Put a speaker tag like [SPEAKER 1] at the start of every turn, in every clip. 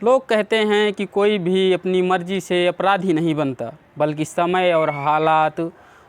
[SPEAKER 1] लोग कहते हैं कि कोई भी अपनी मर्जी से अपराधी नहीं बनता, बल्कि समय और हालात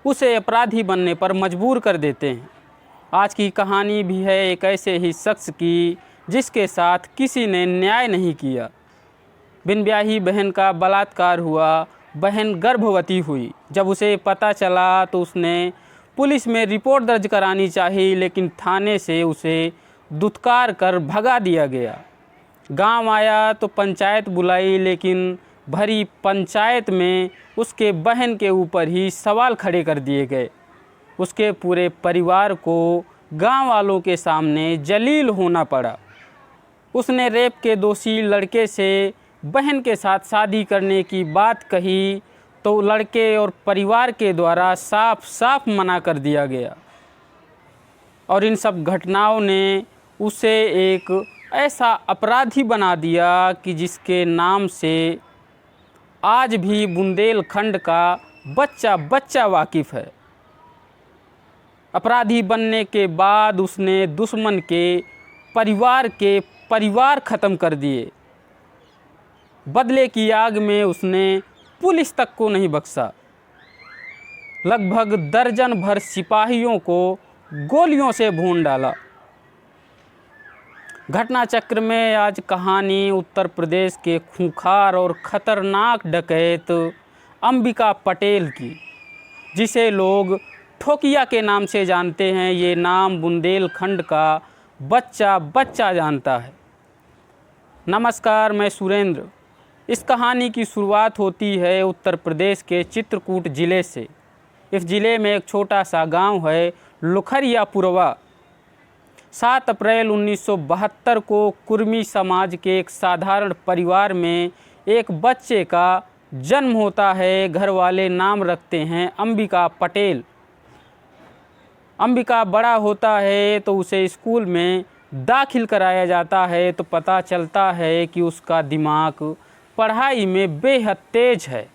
[SPEAKER 1] उसे अपराधी बनने पर मजबूर कर देते हैं। आज की कहानी भी है एक ऐसे ही शख्स की जिसके साथ किसी ने न्याय नहीं किया। बिन ब्याही बहन का बलात्कार हुआ, बहन गर्भवती हुई। जब उसे पता चला तो उसने पुलिस में रिपोर्ट दर्ज करानी चाहिए, लेकिन थाने से उसे दुत्कार कर भगा दिया गया। गांव आया तो पंचायत बुलाई, लेकिन भरी पंचायत में उसके बहन के ऊपर ही सवाल खड़े कर दिए गए। उसके पूरे परिवार को गांव वालों के सामने जलील होना पड़ा। उसने रेप के दोषी लड़के से बहन के साथ शादी करने की बात कही तो लड़के और परिवार के द्वारा साफ साफ मना कर दिया गया। और इन सब घटनाओं ने उसे एक ऐसा अपराधी बना दिया कि जिसके नाम से आज भी बुंदेलखंड का बच्चा बच्चा वाकिफ़ है। अपराधी बनने के बाद उसने दुश्मन के परिवार ख़त्म कर दिए। बदले की आग में उसने पुलिस तक को नहीं बख्शा। लगभग दर्जन भर सिपाहियों को गोलियों से भून डाला। घटना चक्र में आज कहानी उत्तर प्रदेश के खूंखार और ख़तरनाक डकैत अंबिका पटेल की, जिसे लोग ठोकिया के नाम से जानते हैं। ये नाम बुंदेलखंड का बच्चा बच्चा जानता है। नमस्कार, मैं सुरेंद्र। इस कहानी की शुरुआत होती है उत्तर प्रदेश के चित्रकूट ज़िले से। इस ज़िले में एक छोटा सा गांव है लुखरिया पुरवा। 7 अप्रैल 1972 को कुर्मी समाज के एक साधारण परिवार में एक बच्चे का जन्म होता है। घर वाले नाम रखते हैं अंबिका पटेल। अंबिका बड़ा होता है तो उसे स्कूल में दाखिल कराया जाता है तो पता चलता है कि उसका दिमाग पढ़ाई में बेहद तेज है।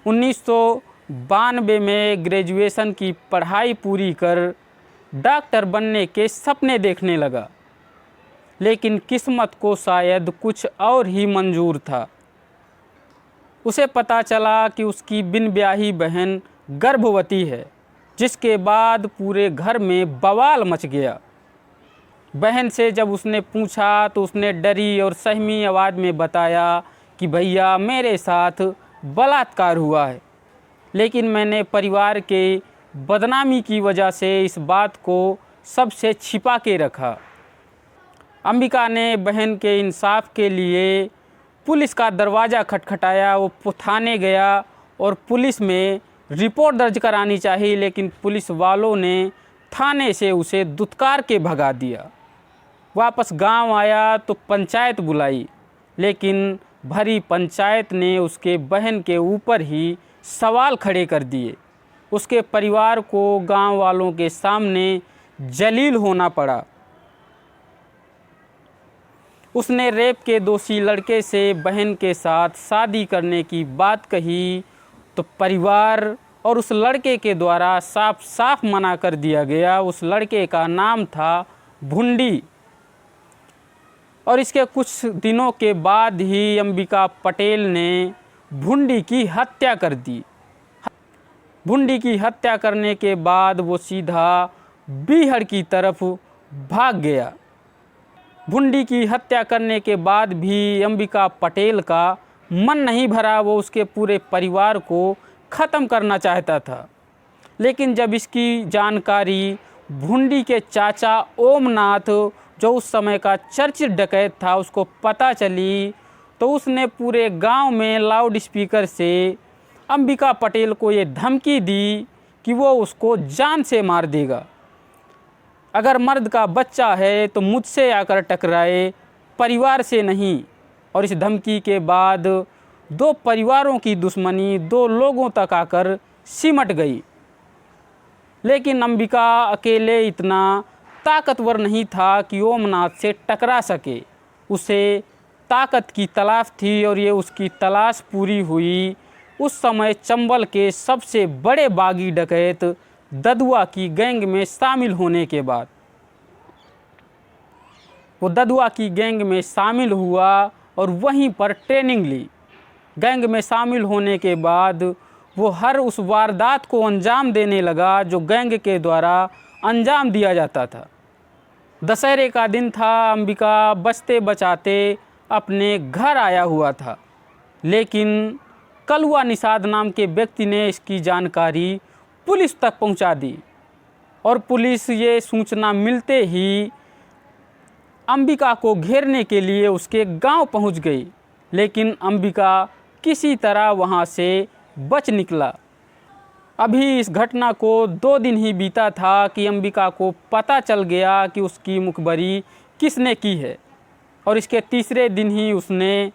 [SPEAKER 1] 1992 में ग्रेजुएशन की पढ़ाई पूरी कर डॉक्टर बनने के सपने देखने लगा, लेकिन किस्मत को शायद कुछ और ही मंजूर था। उसे पता चला कि उसकी बिन ब्याही बहन गर्भवती है, जिसके बाद पूरे घर में बवाल मच गया। बहन से जब उसने पूछा तो उसने डरी और सहमी आवाज़ में बताया कि भैया मेरे साथ बलात्कार हुआ है, लेकिन मैंने परिवार के बदनामी की वजह से इस बात को सबसे छिपा के रखा। अंबिका ने बहन के इंसाफ के लिए पुलिस का दरवाज़ा खटखटाया। वो थाने गया और पुलिस में रिपोर्ट दर्ज करानी चाहिए, लेकिन पुलिस वालों ने थाने से उसे दुत्कार के भगा दिया। वापस गांव आया तो पंचायत बुलाई, लेकिन भरी पंचायत ने उसके बहन के ऊपर ही सवाल खड़े कर दिए। उसके परिवार को गांव वालों के सामने जलील होना पड़ा। उसने रेप के दोषी लड़के से बहन के साथ शादी करने की बात कही तो परिवार और उस लड़के के द्वारा साफ साफ मना कर दिया गया। उस लड़के का नाम था भुंडी। और इसके कुछ दिनों के बाद ही अंबिका पटेल ने भुंडी की हत्या कर दी। भुंडी की हत्या करने के बाद वो सीधा बीहड़ की तरफ भाग गया। भुंडी की हत्या करने के बाद भी अंबिका पटेल का मन नहीं भरा। वो उसके पूरे परिवार को ख़त्म करना चाहता था, लेकिन जब इसकी जानकारी भुंडी के चाचा ओमनाथ, जो उस समय का चर्चित डकैत था, उसको पता चली तो उसने पूरे गांव में लाउड स्पीकर से अंबिका पटेल को ये धमकी दी कि वो उसको जान से मार देगा। अगर मर्द का बच्चा है तो मुझसे आकर टकराए, परिवार से नहीं। और इस धमकी के बाद 2 परिवारों की दुश्मनी 2 लोगों तक आकर सिमट गई। लेकिन अंबिका अकेले इतना ताकतवर नहीं था कि ओमनाथ से टकरा सके। उसे ताकत की तलाश थी और ये उसकी तलाश पूरी हुई उस समय चंबल के सबसे बड़े बागी डकैत ददुआ की गैंग में शामिल होने के बाद। वो ददुआ की गैंग में शामिल हुआ और वहीं पर ट्रेनिंग ली। गैंग में शामिल होने के बाद वो हर उस वारदात को अंजाम देने लगा जो गैंग के द्वारा अंजाम दिया जाता था। दशहरे का दिन था। अंबिका बचते बचाते अपने घर आया हुआ था, लेकिन कलुआ निषाद नाम के व्यक्ति ने इसकी जानकारी पुलिस तक पहुंचा दी और पुलिस ये सूचना मिलते ही अंबिका को घेरने के लिए उसके गांव पहुंच गई, लेकिन अंबिका किसी तरह वहां से बच निकला। अभी इस घटना को 2 दिन ही बीता था कि अंबिका को पता चल गया कि उसकी मुखबरी किसने की है, और इसके तीसरे दिन ही उसने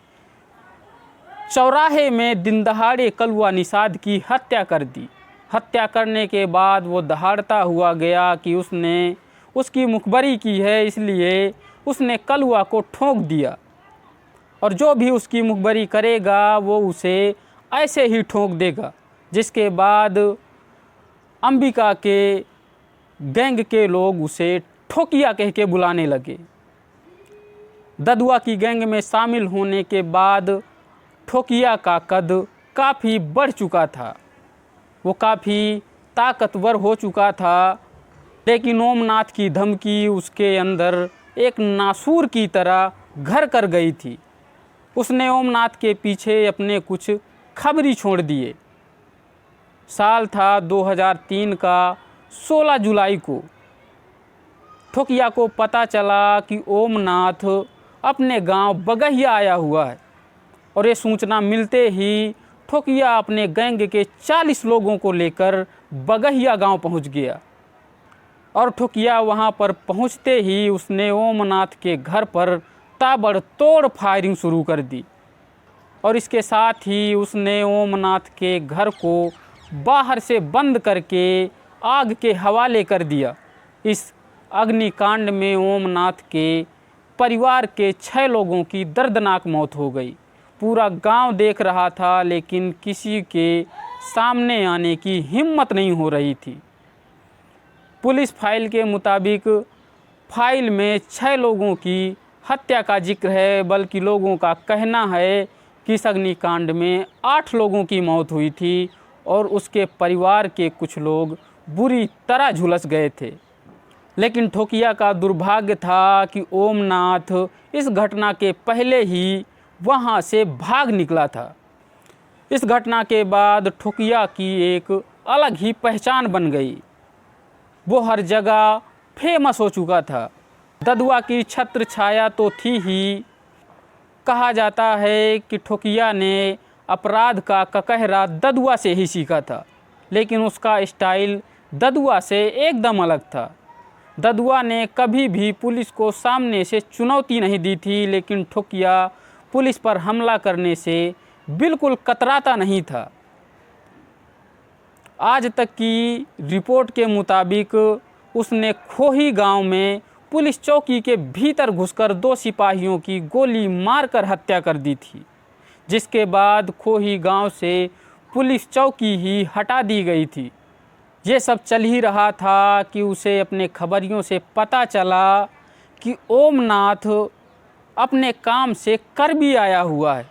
[SPEAKER 1] चौराहे में दिन दहाड़े कलुआ निषाद की हत्या कर दी। हत्या करने के बाद वो दहाड़ता हुआ गया कि उसने उसकी मुखबरी की है, इसलिए उसने कलुआ को ठोक दिया, और जो भी उसकी मुखबरी करेगा वो उसे ऐसे ही ठोक देगा। जिसके बाद अंबिका के गैंग के लोग उसे ठोकिया कह के बुलाने लगे। ददुआ की गैंग में शामिल होने के बाद ठोकिया का कद काफ़ी बढ़ चुका था, वो काफ़ी ताकतवर हो चुका था, लेकिन ओमनाथ की धमकी उसके अंदर एक नासूर की तरह घर कर गई थी। उसने ओमनाथ के पीछे अपने कुछ खबरी छोड़ दिए। साल था 2003 का 16 जुलाई को ठोकिया को पता चला कि ओमनाथ अपने गांव बगहिया आया हुआ है, और ये सूचना मिलते ही ठोकिया अपने गैंग के 40 लोगों को लेकर बगहिया गांव पहुंच गया। और ठोकिया वहां पर पहुंचते ही उसने ओमनाथ के घर पर ताबड़तोड़ फायरिंग शुरू कर दी, और इसके साथ ही उसने ओमनाथ के घर को बाहर से बंद करके आग के हवाले कर दिया। इस अग्निकांड में ओमनाथ के परिवार के 6 लोगों की दर्दनाक मौत हो गई। पूरा गांव देख रहा था, लेकिन किसी के सामने आने की हिम्मत नहीं हो रही थी। पुलिस फाइल के मुताबिक फाइल में 6 लोगों की हत्या का जिक्र है, बल्कि लोगों का कहना है कि इस अग्निकांड में 8 लोगों की मौत हुई थी और उसके परिवार के कुछ लोग बुरी तरह झुलस गए थे। लेकिन ठोकिया का दुर्भाग्य था कि ओमनाथ इस घटना के पहले ही वहां से भाग निकला था। इस घटना के बाद ठोकिया की एक अलग ही पहचान बन गई। वो हर जगह फेमस हो चुका था। ददुआ की छत्र छाया तो थी ही। कहा जाता है कि ठोकिया ने अपराध का ककहरा ददुआ से ही सीखा था, लेकिन उसका स्टाइल ददुआ से एकदम अलग था। ददुआ ने कभी भी पुलिस को सामने से चुनौती नहीं दी थी, लेकिन ठोकिया पुलिस पर हमला करने से बिल्कुल कतराता नहीं था। आज तक की रिपोर्ट के मुताबिक उसने खोही गांव में पुलिस चौकी के भीतर घुसकर 2 सिपाहियों की गोली मारकर हत्या कर दी थी, जिसके बाद खोही गांव से पुलिस चौकी ही हटा दी गई थी। ये सब चल ही रहा था कि उसे अपने खबरियों से पता चला कि ओमनाथ अपने काम से करबी आया हुआ है,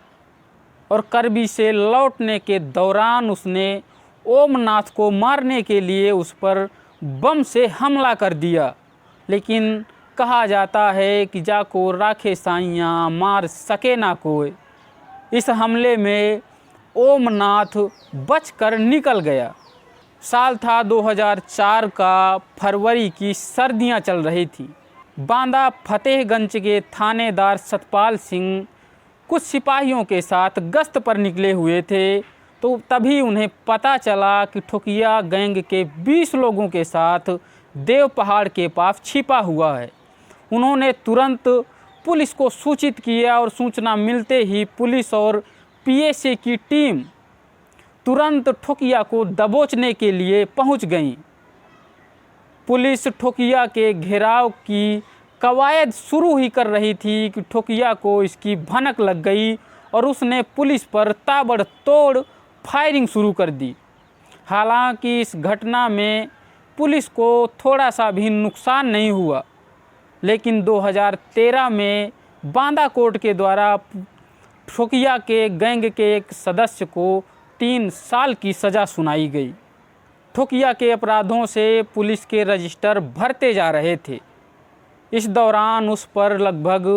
[SPEAKER 1] और करबी से लौटने के दौरान उसने ओमनाथ को मारने के लिए उस पर बम से हमला कर दिया। लेकिन कहा जाता है कि जाको राखे साइयाँ मार सके ना कोई। इस हमले में ओमनाथ बचकर निकल गया। साल था 2004 का फरवरी की सर्दियां चल रही थी। बांदा फतेहगंज के थानेदार सतपाल सिंह कुछ सिपाहियों के साथ गश्त पर निकले हुए थे, तो तभी उन्हें पता चला कि ठोकिया गैंग के 20 लोगों के साथ देव पहाड़ के पास छिपा हुआ है। उन्होंने तुरंत पुलिस को सूचित किया, और सूचना मिलते ही पुलिस और पीएसए की टीम तुरंत ठोकिया को दबोचने के लिए पहुंच गई। पुलिस ठोकिया के घेराव की कवायद शुरू ही कर रही थी कि ठोकिया को इसकी भनक लग गई और उसने पुलिस पर ताबड़तोड़ फायरिंग शुरू कर दी। हालांकि इस घटना में पुलिस को थोड़ा सा भी नुकसान नहीं हुआ, लेकिन 2013 में बांदा कोर्ट के द्वारा ठोकिया के गैंग के एक सदस्य को 3 साल की सज़ा सुनाई गई। ठोकिया के अपराधों से पुलिस के रजिस्टर भरते जा रहे थे। इस दौरान उस पर लगभग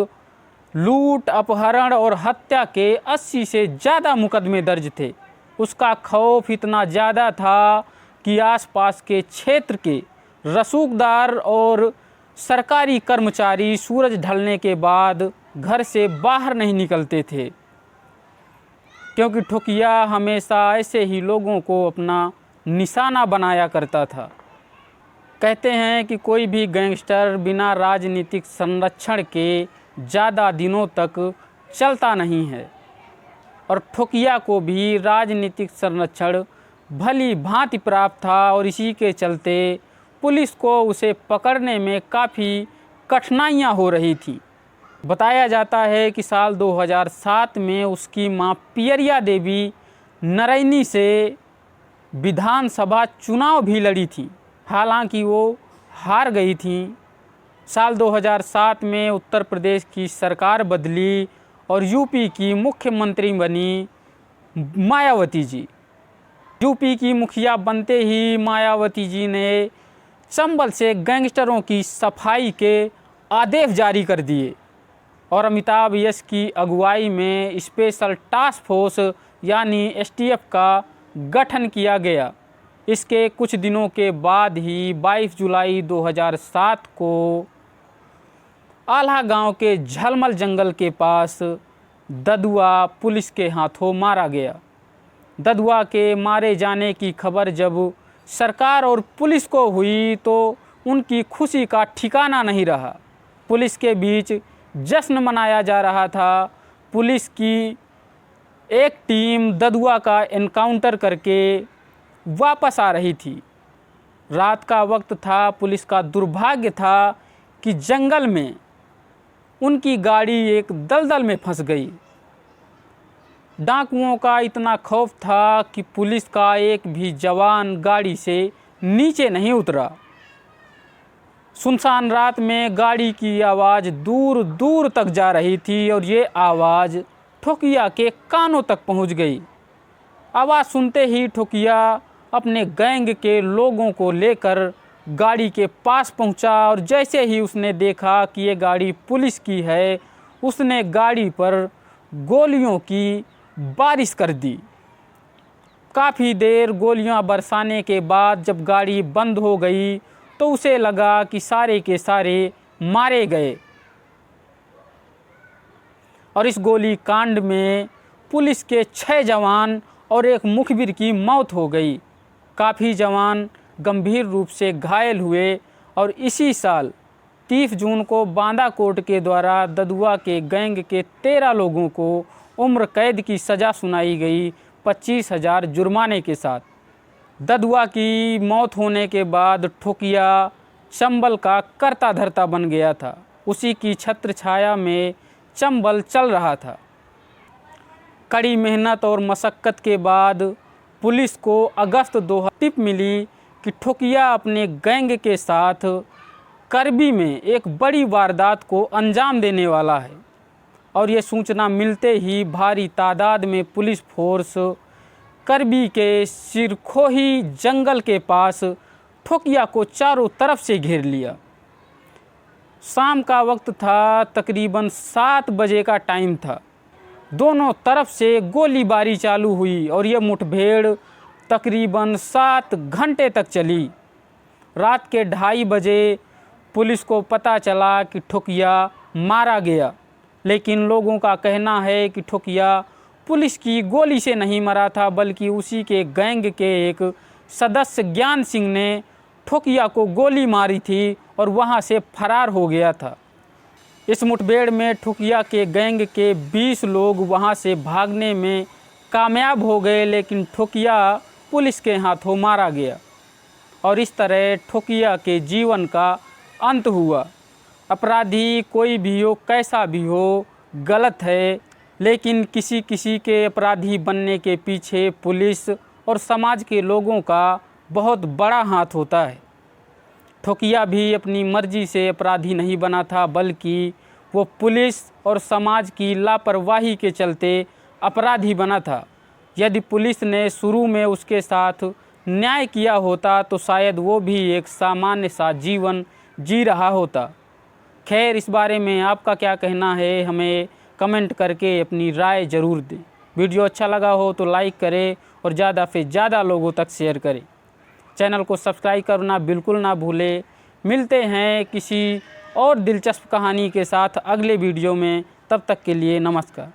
[SPEAKER 1] लूट, अपहरण और हत्या के 80 से ज़्यादा मुकदमे दर्ज थे। उसका खौफ इतना ज़्यादा था कि आसपास के क्षेत्र के रसूखदार और सरकारी कर्मचारी सूरज ढलने के बाद घर से बाहर नहीं निकलते थे, क्योंकि ठोकिया हमेशा ऐसे ही लोगों को अपना निशाना बनाया करता था। कहते हैं कि कोई भी गैंगस्टर बिना राजनीतिक संरक्षण के ज़्यादा दिनों तक चलता नहीं है, और ठोकिया को भी राजनीतिक संरक्षण भली भांति प्राप्त था और इसी के चलते पुलिस को उसे पकड़ने में काफ़ी कठिनाइयाँ हो रही थी। बताया जाता है कि साल 2007 में उसकी मां पियरिया देवी नरैनी से विधानसभा चुनाव भी लड़ी थी, हालांकि वो हार गई थी। साल 2007 में उत्तर प्रदेश की सरकार बदली और यूपी की मुख्यमंत्री बनी मायावती जी। यूपी की मुखिया बनते ही मायावती जी ने चंबल से गैंगस्टरों की सफाई के आदेश जारी कर दिए और अमिताभ यश की अगुवाई में स्पेशल टास्क फोर्स यानी एसटीएफ का गठन किया गया। इसके कुछ दिनों के बाद ही 22 जुलाई 2007 को आल्हा गांव के झलमल जंगल के पास ददुआ पुलिस के हाथों मारा गया। ददुआ के मारे जाने की खबर जब सरकार और पुलिस को हुई तो उनकी खुशी का ठिकाना नहीं रहा। पुलिस के बीच जश्न मनाया जा रहा था। पुलिस की एक टीम ददुआ का एनकाउंटर करके वापस आ रही थी। रात का वक्त था। पुलिस का दुर्भाग्य था कि जंगल में उनकी गाड़ी एक दलदल में फंस गई। डाकुओं का इतना खौफ था कि पुलिस का एक भी जवान गाड़ी से नीचे नहीं उतरा। सुनसान रात में गाड़ी की आवाज़ दूर दूर तक जा रही थी और ये आवाज़ ठोकिया के कानों तक पहुंच गई। आवाज़ सुनते ही ठोकिया अपने गैंग के लोगों को लेकर गाड़ी के पास पहुंचा और जैसे ही उसने देखा कि ये गाड़ी पुलिस की है, उसने गाड़ी पर गोलियों की बारिश कर दी। काफ़ी देर गोलियां बरसाने के बाद जब गाड़ी बंद हो गई तो उसे लगा कि सारे के सारे मारे गए और इस गोली कांड में पुलिस के 6 जवान और एक मुखबिर की मौत हो गई। काफ़ी जवान गंभीर रूप से घायल हुए और इसी साल 30 जून को बांदाकोट के द्वारा ददुआ के गैंग के 13 लोगों को उम्र कैद की सज़ा सुनाई गई 25,000 जुर्माने के साथ। ददुआ की मौत होने के बाद ठोकिया चंबल का कर्ता धर्ता बन गया था। उसी की छत्र छाया में चंबल चल रहा था। कड़ी मेहनत और मशक्क़त के बाद पुलिस को अगस्त 2000 टिप मिली कि ठोकिया अपने गैंग के साथ करबी में एक बड़ी वारदात को अंजाम देने वाला है और ये सूचना मिलते ही भारी तादाद में पुलिस फोर्स करबी के सिरखोही जंगल के पास ठोकिया को चारों तरफ से घेर लिया। शाम का वक्त था, तकरीबन 7 बजे का टाइम था। दोनों तरफ से गोलीबारी चालू हुई और ये मुठभेड़ तकरीबन 7 घंटे तक चली। रात के 2:30 बजे पुलिस को पता चला कि ठोकिया मारा गया, लेकिन लोगों का कहना है कि ठोकिया पुलिस की गोली से नहीं मरा था, बल्कि उसी के गैंग के एक सदस्य ज्ञान सिंह ने ठोकिया को गोली मारी थी और वहां से फरार हो गया था। इस मुठभेड़ में ठोकिया के गैंग के 20 लोग वहां से भागने में कामयाब हो गए, लेकिन ठोकिया पुलिस के हाथों मारा गया और इस तरह ठोकिया के जीवन का अंत हुआ। अपराधी कोई भी हो, कैसा भी हो, गलत है, लेकिन किसी किसी के अपराधी बनने के पीछे पुलिस और समाज के लोगों का बहुत बड़ा हाथ होता है। ठोकिया भी अपनी मर्जी से अपराधी नहीं बना था, बल्कि वो पुलिस और समाज की लापरवाही के चलते अपराधी बना था। यदि पुलिस ने शुरू में उसके साथ न्याय किया होता तो शायद वो भी एक सामान्य सा जीवन जी रहा होता। खैर, इस बारे में आपका क्या कहना है, हमें कमेंट करके अपनी राय ज़रूर दें। वीडियो अच्छा लगा हो तो लाइक करें और ज़्यादा से ज़्यादा लोगों तक शेयर करें। चैनल को सब्सक्राइब करना बिल्कुल ना भूलें। मिलते हैं किसी और दिलचस्प कहानी के साथ अगले वीडियो में। तब तक के लिए नमस्कार।